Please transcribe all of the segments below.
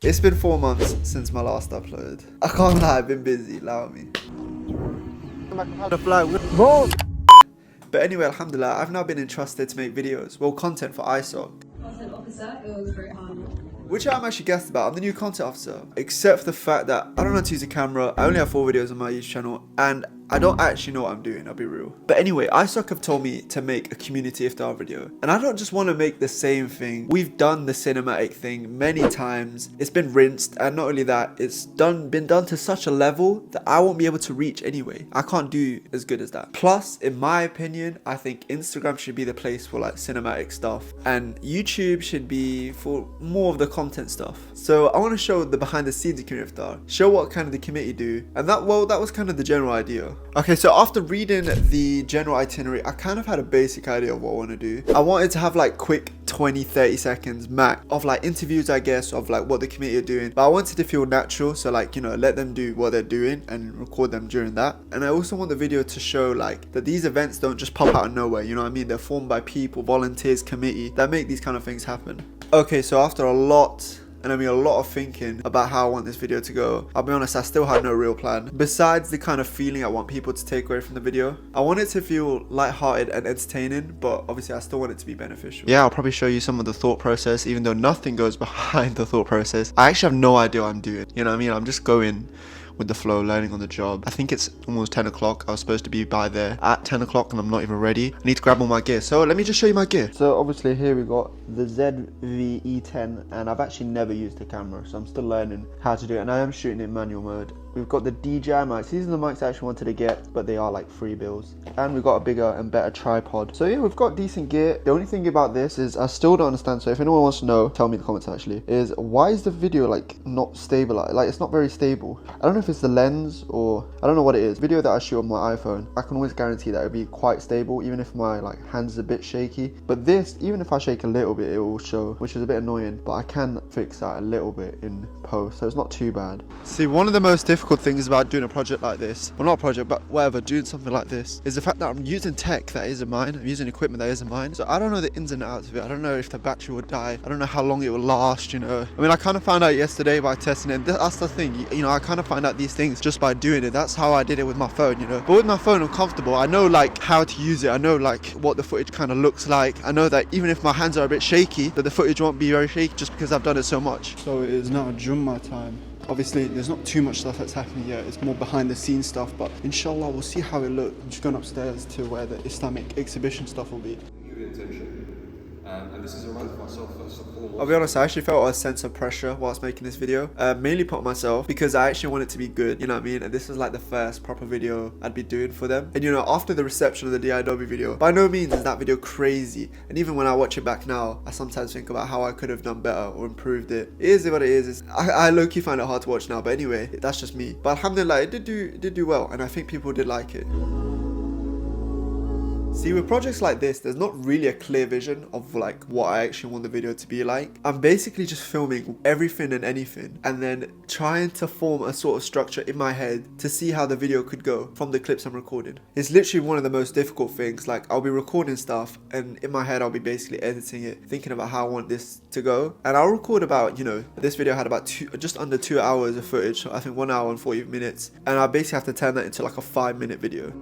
It's been 4 months since my last upload. I can't lie, I've been busy, allow me. But anyway, alhamdulillah, I've now been entrusted to make videos, well, content for ISOC. Content officer, it was very hard. Which I'm actually gassed about. I'm the new content officer. Except for the fact that I don't know how to use a camera. I only have 4 videos on my YouTube channel and I don't actually know what I'm doing, I'll be real. But anyway, ISOC have told me to make a community iftar video. And I don't just want to make the same thing. We've done the cinematic thing many times. It's been rinsed, and not only that, it's been done to such a level that I won't be able to reach anyway. I can't do as good as that. Plus, in my opinion, I think Instagram should be the place for like cinematic stuff. And YouTube should be for more of the content stuff. So I want to show the behind the scenes of community iftar. Show what kind of the committee do. And that was kind of the general idea. Okay, so after reading the general itinerary, I kind of had a basic idea of what I want to do. I wanted to have like quick 20-30 seconds max of like interviews, I guess, of like what the committee are doing. But I wanted to feel natural, so like, you know, let them do what they're doing and record them during that. And I also want the video to show like that these events don't just pop out of nowhere, you know what I mean? They're formed by people, volunteers, committee that make these kind of things happen. Okay, so after a lot of thinking about how I want this video to go, I'll be honest, I still had no real plan. Besides the kind of feeling I want people to take away from the video, I want it to feel lighthearted and entertaining, but obviously I still want it to be beneficial. Yeah, I'll probably show you some of the thought process, even though nothing goes behind the thought process. I actually have no idea what I'm doing, you know what I mean? I'm just going with the flow, learning on the job. I think it's almost 10 o'clock. I was supposed to be by there at 10 o'clock and I'm not even ready. I need to grab all my gear. So let me just show you my gear. So obviously here we got the ZV-E10 and I've actually never used the camera, so I'm still learning how to do it, and I am shooting in manual mode. We've got the DJI mics. These are the mics I actually wanted to get, but they are like free bills. And we've got a bigger and better tripod. So yeah, we've got decent gear. The only thing about this is I still don't understand. So if anyone wants to know, tell me in the comments actually, is why is the video like not stable? Like it's not very stable. I don't know if it's the lens or I don't know what it is. Video that I shoot on my iPhone, I can always guarantee that it'll be quite stable, even if my like hands are a bit shaky. But this, even if I shake a little bit, it will show, which is a bit annoying, but I can fix that a little bit in post, so it's not too bad. See, one of the most difficult things about doing a project like this, well, not a project, but whatever, doing something like this, is the fact that I'm using tech that isn't mine. I'm using equipment that isn't mine, so I don't know the ins and outs of it. I don't know if the battery will die. I don't know how long it will last, you know. I mean, I kind of found out yesterday by testing it. That's the thing, you know, I kind of find out these things just by doing it. That's how I did it with my phone, you know. But with my phone, I'm comfortable. I know like how to use it. I know like what the footage kind of looks like. I know that even if my hands are a bit shaky, that the footage won't be very shaky just because I've done it so much. So it is now Jummah time. Obviously, there's not too much stuff that's happening yet. It's more behind the scenes stuff, but inshallah, we'll see how it looks. I'm just going upstairs to where the Islamic exhibition stuff will be. Give it attention. And this is a run for myself first and foremost. I'll be honest, I actually felt a sense of pressure whilst making this video. Mainly put on myself because I actually want it to be good, you know what I mean? And this is like the first proper video I'd be doing for them. And you know, after the reception of the DIW video, by no means is that video crazy. And even when I watch it back now, I sometimes think about how I could have done better or improved it. It is what it is. I low-key find it hard to watch now, but anyway, that's just me. But alhamdulillah, it did do well, and I think people did like it. See, with projects like this, there's not really a clear vision of like what I actually want the video to be like. I'm basically just filming everything and anything and then trying to form a sort of structure in my head to see how the video could go from the clips I'm recording. It's literally one of the most difficult things. Like, I'll be recording stuff and in my head I'll be basically editing it, thinking about how I want this to go. And I'll record about, you know, this video had about just under 2 hours of footage, so I think 1 hour and 40 minutes. And I basically have to turn that into like a 5-minute video.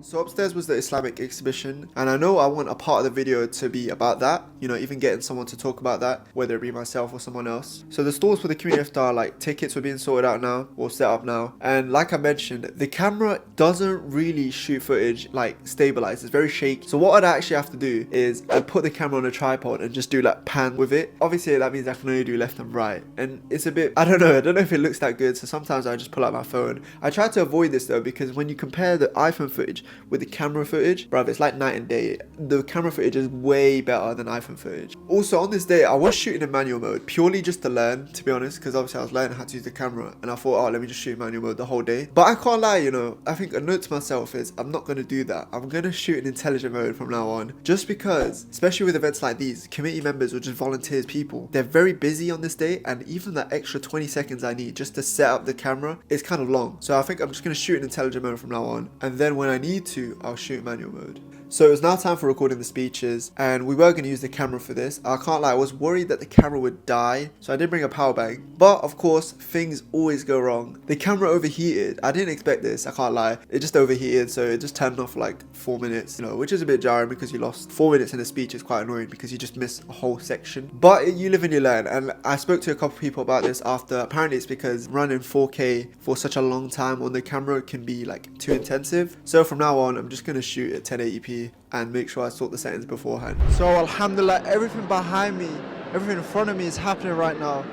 So upstairs was the Islamic exhibition, and I know I want a part of the video to be about that, you know, even getting someone to talk about that, whether it be myself or someone else. So the stalls for the community iftar, like tickets were being sorted out now, or set up now, and like I mentioned, the camera doesn't really shoot footage like stabilized, it's very shaky. So what I'd actually have to do is I'd put the camera on a tripod and just do like pan with it. Obviously that means I can only do left and right, and it's a bit, I don't know if it looks that good, so sometimes I just pull out my phone. I try to avoid this though, because when you compare the iPhone footage with the camera footage, bruv, it's like night and day. The camera footage is way better than iPhone footage. Also, on this day, I was shooting in manual mode, purely just to learn, to be honest, because obviously I was learning how to use the camera, and I thought, oh, let me just shoot in manual mode the whole day. But I can't lie, you know, I think a note to myself is, I'm not going to do that. I'm going to shoot in intelligent mode from now on, just because, especially with events like these, committee members or just volunteers, people, they're very busy on this day, and even that extra 20 seconds I need just to set up the camera is kind of long. So I think I'm just going to shoot in intelligent mode from now on, and then when I need to, I'll shoot manual mode. So it was now time for recording the speeches, and we were going to use the camera for this. I can't lie, I was worried that the camera would die, so I did bring a power bank. But of course, things always go wrong. The camera overheated. I didn't expect this, I can't lie. It just overheated, so it just turned off for like 4 minutes, you know, which is a bit jarring because you lost 4 minutes in a speech. Is quite annoying because you just miss a whole section. But you live and you learn, and I spoke to a couple people about this after. Apparently it's because running 4K for such a long time on the camera can be like too intensive. So from now on, I'm just going to shoot at 1080p and make sure I sort the settings beforehand. So alhamdulillah, everything behind me, everything in front of me is happening right now.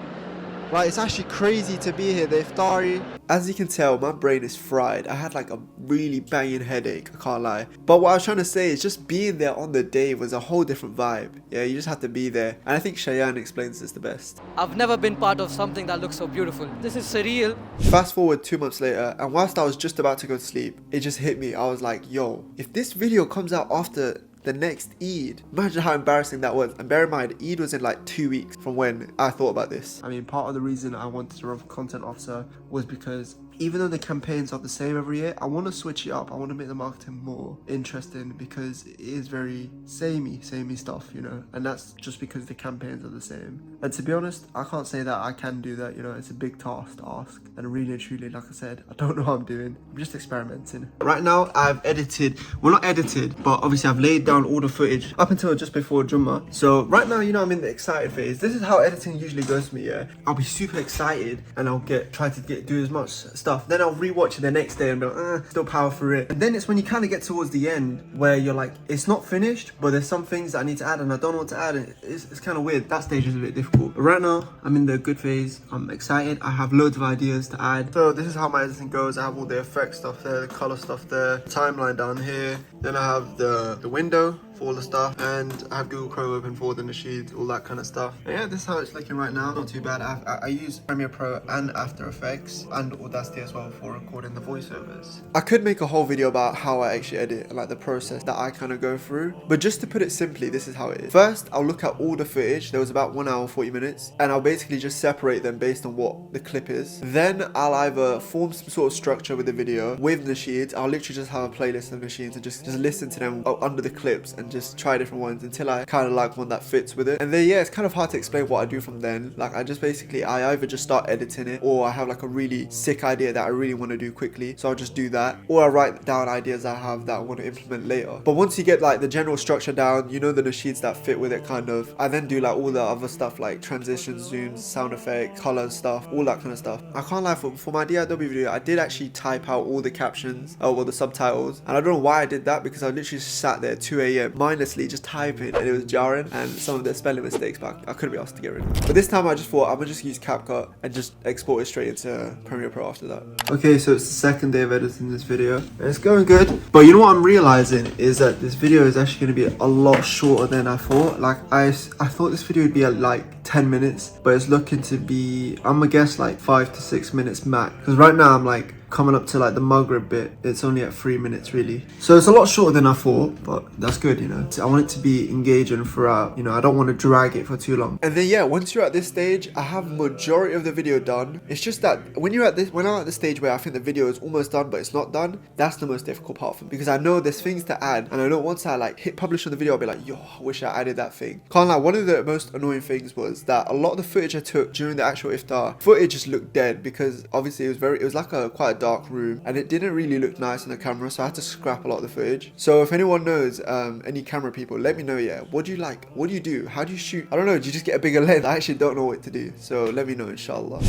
Like, it's actually crazy to be here, the Iftari. As you can tell, my brain is fried. I had like a really banging headache, I can't lie. But what I was trying to say is just being there on the day was a whole different vibe. Yeah, you just have to be there. And I think Cheyenne explains this the best. I've never been part of something that looks so beautiful. This is surreal. Fast forward 2 months later, and whilst I was just about to go to sleep, it just hit me. I was like, yo, if this video comes out after the next Eid, imagine how embarrassing that was. And bear in mind, Eid was in like 2 weeks from when I thought about this. I mean, part of the reason I wanted to run for content officer was because even though the campaigns are the same every year, I want to switch it up. I want to make the marketing more interesting because it is very samey stuff, you know, and that's just because the campaigns are the same. And to be honest, I can't say that I can do that, you know, it's a big task to ask. And really and truly, like I said, I don't know what I'm doing. I'm just experimenting. Right now, I've edited, well not edited, but obviously I've laid down all the footage up until just before Jummah. So right now, you know, I'm in the excited phase. This is how editing usually goes for me, yeah. I'll be super excited and I'll try to do as much stuff. Then I'll rewatch it the next day and be like, still power through it. And then it's when you kind of get towards the end where you're like, it's not finished, but there's some things that I need to add and I don't know what to add. And it's kind of weird. That stage is a bit difficult. But right now, I'm in the good phase. I'm excited. I have loads of ideas to add. So this is how my editing goes. I have all the effect stuff there, the color stuff there, timeline down here. Then I have the window for all the stuff, and I have Google Chrome open for the nasheed, all that kind of stuff. And yeah, this is how it's looking right now. Not too bad. I use Premiere Pro and After Effects and Audacity as well for recording the voiceovers. I could make a whole video about how I actually edit and like the process that I kind of go through, but just to put it simply, this is how it is. First, I'll look at all the footage. There was about 1 hour 40 minutes, and I'll basically just separate them based on what the clip is. Then I'll either form some sort of structure with the video with nasheeds. I'll literally just have a playlist of nasheeds and just listen to them under the clips and just try different ones until I kind of like one that fits with it. And then yeah, it's kind of hard to explain what I do from then. Like I either just start editing it, or I have like a really sick idea that I really want to do quickly, so I'll just do that, or I write down ideas I have that I want to implement later. But once you get like the general structure down, you know, the nasheeds that fit with it kind of, I then do like all the other stuff like transitions, zooms, sound effects, colors stuff, all that kind of stuff. I can't lie, for my DIY video, I did actually type out all the captions, well the subtitles, and I don't know why I did that because I literally sat there at 2 a.m. mindlessly just typing, and it was jarring, and some of the spelling mistakes, but I couldn't be asked to get rid of them. But this time I just thought I'm gonna just use CapCut and just export it straight into Premiere Pro after that. Okay, so it's the second day of editing this video, and it's going good. But you know what I'm realizing is that this video is actually going to be a lot shorter than I thought. Like I thought this video would be at like 10 minutes, but it's looking to be, I'm gonna guess like 5 to 6 minutes max, because right now I'm like coming up to like the Maghrib bit. It's only at 3 minutes really, so it's a lot shorter than I thought, but that's good, you know. I want it to be engaging throughout, you know. I don't want to drag it for too long. And then yeah, once you're at this stage, I have majority of the video done. It's just that when I'm at the stage where I think the video is almost done but it's not done, that's the most difficult part for me, because I know there's things to add, and I know once I like hit publish on the video, I'll be like, yo, I wish I added that thing. Can't lie, one of the most annoying things was that a lot of the footage I took during the actual iftar footage just looked dead, because obviously it was like quite a dark room, and it didn't really look nice on the camera, so I had to scrap a lot of the footage. So if anyone knows any camera people, let me know. Yeah, what do you like, what do you do, how do you shoot? I don't know, do you just get a bigger lens? I actually don't know what to do, so let me know, inshallah.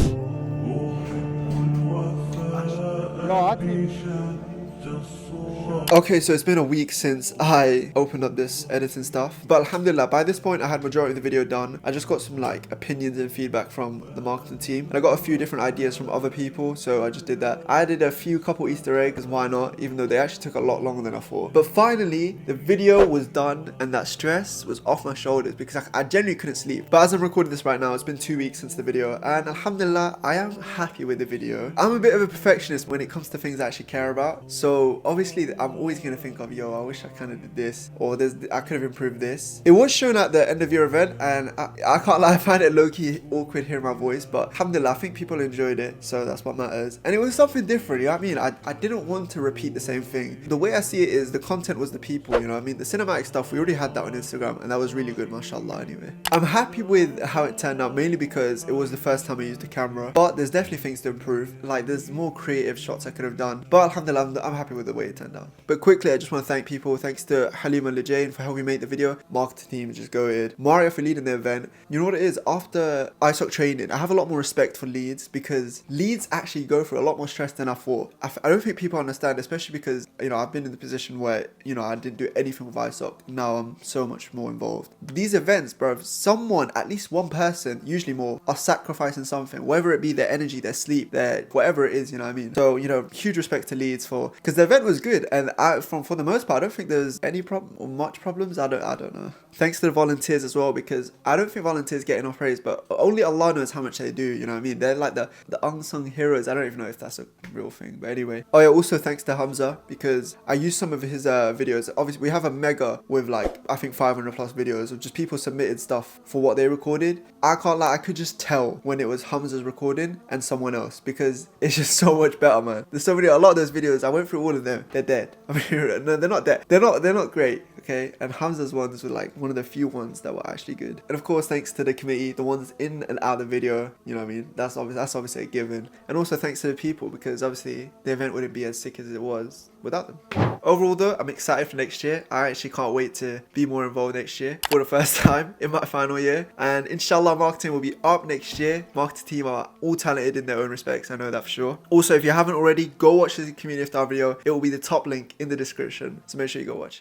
Okay, so it's been a week since I opened up this editing stuff, but alhamdulillah, by this point I had majority of the video done. I just got some like opinions and feedback from the marketing team, and I got a few different ideas from other people, so I just did that. I added a couple Easter eggs, why not, even though they actually took a lot longer than I thought. But finally, the video was done, and that stress was off my shoulders because I genuinely couldn't sleep. But as I'm recording this right now, it's been 2 weeks since the video, and alhamdulillah, I am happy with the video. I'm a bit of a perfectionist when it comes to things I actually care about, so So obviously I'm always going to think of, yo, I wish I kind of did this, or I could have improved this. It was shown at the end of your event, and I can't lie, I find it low-key awkward hearing my voice, but alhamdulillah, I think people enjoyed it, so that's what matters. And it was something different, you know what I mean? I didn't want to repeat the same thing. The way I see it is the content was the people, you know what I mean? The cinematic stuff, we already had that on Instagram, and that was really good, mashallah, anyway. I'm happy with how it turned out, mainly because it was the first time I used the camera, but there's definitely things to improve. Like, there's more creative shots I could have done, but alhamdulillah, I'm happy with the way it turned out. But quickly, I just want to thank people. Thanks to Halima Lajane for helping make the video. Marketing team, just go ahead. Mario for leading the event. You know what it is? After ISOC training, I have a lot more respect for leads, because leads actually go through a lot more stress than I thought. I don't think people understand, especially because, you know, I've been in the position where, you know, I didn't do anything with ISOC. Now I'm so much more involved. These events, bro, someone, at least one person, usually more, are sacrificing something, whether it be their energy, their sleep, their whatever it is, you know what I mean? So, you know, huge respect to leads because the event was good, and for the most part, I don't think there's any problem or much problems. I don't know. Thanks to the volunteers as well, because I don't think volunteers get enough praise, but only Allah knows how much they do, you know what I mean? They're like the unsung heroes. I don't even know if that's a real thing, but anyway. Oh yeah, also thanks to Hamza, because I used some of his videos. Obviously, we have a mega with like, I think 500 plus videos of just people submitted stuff for what they recorded. I can't lie, I could just tell when it was Hamza's recording and someone else, because it's just so much better, man. There's so many, a lot of those videos, I went through all of them. They're dead. I mean, no, they're not dead. They're not great, okay? And Hamza's ones were like one of the few ones that were actually good. And of course, thanks to the committee, the ones in and out of the video, you know what I mean? That's obviously a given. And also thanks to the people, because obviously the event wouldn't be as sick as it was without them. Overall though, I'm excited for next year. I actually can't wait to be more involved next year for the first time in my final year. And inshallah, marketing will be up next year. Marketing team are all talented in their own respects, I know that for sure. Also, if you haven't already, go watch the community iftar video. It will be the top link in the description, so make sure you go watch it.